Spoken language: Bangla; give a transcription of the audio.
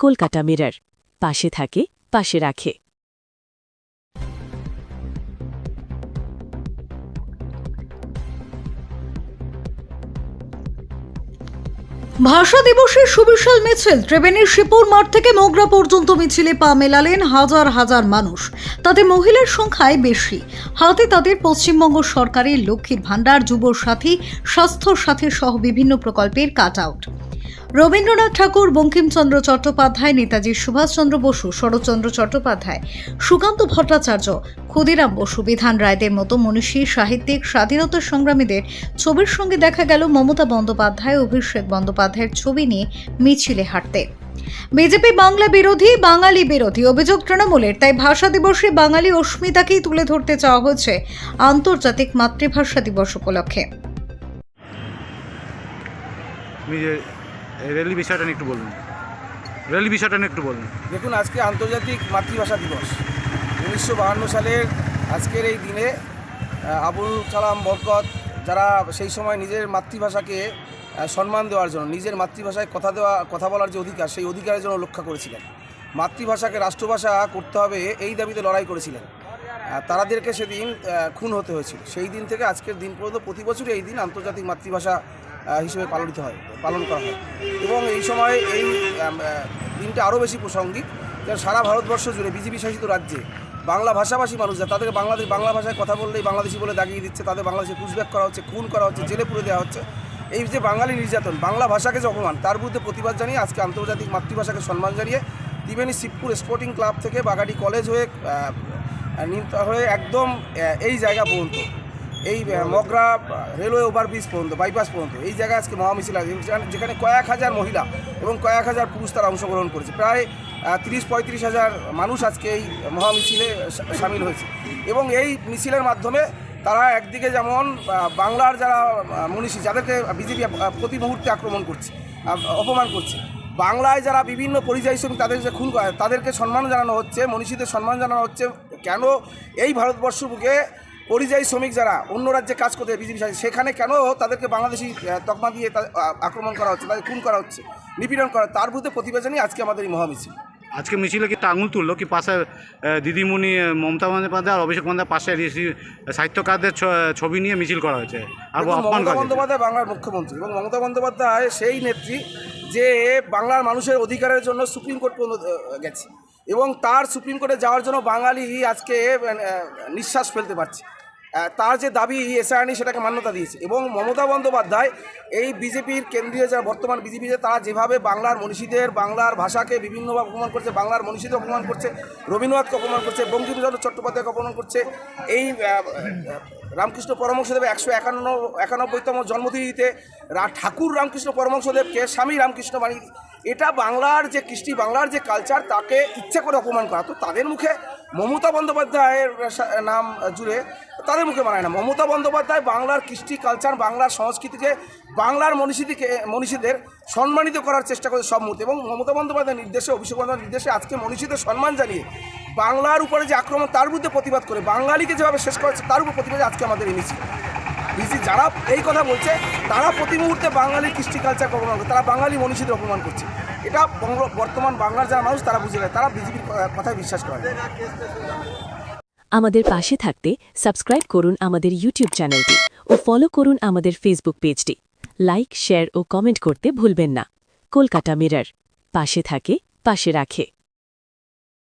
কলকাতা মিরর, পাশে থাকে, পাশে রাখে। ভাষা দিবসের সুবিশাল মিছিল ত্রিবেণীর শিবপুর মাঠ থেকে মোগরা পর্যন্ত মিছিলে পা মেলালেন হাজার হাজার মানুষ। তাতে মহিলার সংখ্যায় বেশি। হাতে তাদের পশ্চিমবঙ্গ সরকারের লক্ষ্মীর ভাণ্ডার, যুব সাথী, স্বাস্থ্য সাথী সহ বিভিন্ন প্রকল্পের কাট আউট। রবীন্দ্রনাথ ঠাকুর, বঙ্কিমচন্দ্র চট্টোপাধ্যায়, নেতাজি সুভাষচন্দ্র বসু, শরৎচন্দ্র চট্টোপাধ্যায়, সুকান্ত ভট্টাচার্য, ক্ষুদিরাম বসু, বিধান রায়দের মতো মনীষী, সাহিত্যিক, স্বাধীনতা সংগ্রামীদের ছবির সঙ্গে দেখা গেল মমতা বন্দ্যোপাধ্যায়, অভিষেক বন্দ্যোপাধ্যায়ের ছবি নিয়ে মিছিলে হাঁটতে। বিজেপি বাংলা বিরোধী, বাঙালি বিরোধী অভিযোগ তৃণমূলের, তাই ভাষা দিবসে বাঙালি অস্মিতাকেই তুলে ধরতে চাওয়া হয়েছে আন্তর্জাতিক মাতৃভাষা দিবস উপলক্ষে। র্যালি বিষয়টা নিয়ে একটু বলুন। দেখুন, আজকে আন্তর্জাতিক মাতৃভাষা দিবস। 1952 সালের আজকের এই দিনে আবুল কালাম বরকত, যারা সেই সময় নিজের মাতৃভাষাকে সম্মান দেওয়ার জন্য, নিজের মাতৃভাষায় কথা বলার যে অধিকার, সেই অধিকারের জন্য রক্ষা করেছিলেন। মাতৃভাষাকে রাষ্ট্রভাষা করতে হবে এই দাবিতে লড়াই করেছিলেন। তাদেরকে সেদিন খুন হতে হয়েছিল। সেই দিন থেকে আজকের দিন পর্যন্ত প্রতি বছরই এই দিন আন্তর্জাতিক মাতৃভাষা হিসেবে পালন করা হয়। এবং এই সময় এই দিনটা আরও বেশি প্রাসঙ্গিক, যেন সারা ভারতবর্ষ জুড়ে বিজেপি শাসিত রাজ্যে বাংলা ভাষাভাষী মানুষ, তাদেরকে বাংলা ভাষায় কথা বললেই বাংলাদেশি বলে দাগিয়ে দিচ্ছে, তাদের বাংলাদেশে পুশব্যাক করা হচ্ছে, খুন করা হচ্ছে, জেলে পুরে দেওয়া হচ্ছে। এই যে বাঙালি নির্যাতন, বাংলা ভাষাকে যে অপমান, তার বিরুদ্ধে প্রতিবাদ জানিয়ে আজকে আন্তর্জাতিক মাতৃভাষাকে সম্মান জানিয়ে ত্রিবেণী শিবপুর স্পোর্টিং ক্লাব থেকে বাগাড়ি কলেজ হয়ে একদম এই জায়গা পর্যন্ত, এই মগরা রেলওয়ে ওভারব্রিজ পর্যন্ত, বাইপাস পর্যন্ত এই জায়গায় আজকে মহামিছিল আছে, যেখানে কয়েক হাজার মহিলা এবং কয়েক হাজার পুরুষ তারা অংশগ্রহণ করেছে। প্রায় 30-35 হাজার মানুষ আজকে এই মহামিছিলে সামিল হয়েছে। এবং এই মিছিলের মাধ্যমে তারা একদিকে যেমন বাংলার যারা মনীষী, যাদেরকে বিজেপি প্রতি মুহূর্তে আক্রমণ করছে, অপমান করছে, বাংলায় যারা বিভিন্ন পরিযায়ী শ্রমিক তাদের যে খুন করে, তাদেরকে সম্মান জানানো হচ্ছে, মনীষীদের সম্মান জানানো হচ্ছে। কেন এই ভারতবর্ষ বুকে পরিযায়ী শ্রমিক যারা অন্য রাজ্যে কাজ করতে বিজেপি সেখানে কেন তাদেরকে বাংলাদেশি তকমা দিয়ে আক্রমণ করা হচ্ছে, তাদের খুন করা হচ্ছে, নিপীড়ন করা, তার বিরুদ্ধে প্রতিবাদ জানিয়ে আজকে আমাদের এই মহামিছিল। আজকে মিছিলে কি আঙুল তুললো কি পাশে দিদিমণি মমতা বন্দ্যোপাধ্যায় আর অভিষেক বন্দ্যোপাধ্যায় পাশে সাহিত্যকারদের ছবি নিয়ে মিছিল করা হয়েছে? আর মমতা বন্দ্যোপাধ্যায় বাংলার মুখ্যমন্ত্রী এবং মমতা বন্দ্যোপাধ্যায় সেই নেত্রী যে বাংলার মানুষের অধিকারের জন্য সুপ্রিম কোর্ট পর্যন্ত গেছে এবং তার সুপ্রিম কোর্টে যাওয়ার জন্য বাঙালি আজকে নিঃশ্বাস ফেলতে পারছে। তার যে দাবি এসআইআরনি সেটাকে মান্যতা দিয়েছে। এবং মমতা বন্দ্যোপাধ্যায় এই বিজেপির কেন্দ্রীয় যারা বর্তমান বিজেপি, তারা যেভাবে বাংলার মনীষীদের, বাংলার ভাষাকে বিভিন্নভাবে অপমান করছে, বাংলার মনীষীদের অপমান করছে, রবীন্দ্রনাথকে অপমান করছে, বঙ্কিমচন্দ্র চট্টোপাধ্যায়কে অপমান করছে, এই রামকৃষ্ণ পরমহংসদেবের 191তম জন্মতিথিতে ঠাকুর রামকৃষ্ণ পরমহংসদেবকে স্বামী রামকৃষ্ণ বানিয়ে, এটা বাংলার যে কৃষ্টি, বাংলার যে কালচার, তাকে ইচ্ছে করে অপমান করা। তো তাদের মুখে মমতা বন্দ্যোপাধ্যায়ের নাম জুড়ে তাদের মুখে মানায় না। মমতা বন্দ্যোপাধ্যায় বাংলার কৃষ্টি, কালচার, বাংলার সংস্কৃতিকে, বাংলার মনীষীদের সম্মানিত করার চেষ্টা করে সব মুহূর্তে। এবং মমতা বন্দ্যোপাধ্যায়ের নির্দেশে, অভিষেক বন্দ্যোপাধ্যায়ের নির্দেশে আজকে মনীষীদের সম্মান জানিয়ে বাংলার উপরে যে আক্রমণ, তার বিরুদ্ধে প্রতিবাদ করে বাঙালিকে যেভাবে শেষ করেছে, তার উপর প্রতিবাদে আজকে আমাদের এই মিছিল। যারা এই কথা বলছে, তারা প্রতি মুহূর্তে বাঙালি কৃষ্টি কালচারকে অপমান করছে, তারা বাঙালি মনীষীদের অপমান করছে। এটা বর্তমান বাংলার যারা মানুষ তারা বুঝে গেছে, তারা বিজেপির কথায় বিশ্বাস করে। আমাদের পাশে থাকতে সাবস্ক্রাইব করুন আমাদের ইউটিউব চ্যানেলটি ও ফলো করুন আমাদের ফেসবুক পেজটি। লাইক, শেয়ার ও কমেন্ট করতে ভুলবেন না। কলকাতা মিরর, পাশে থাকে, পাশে রাখে।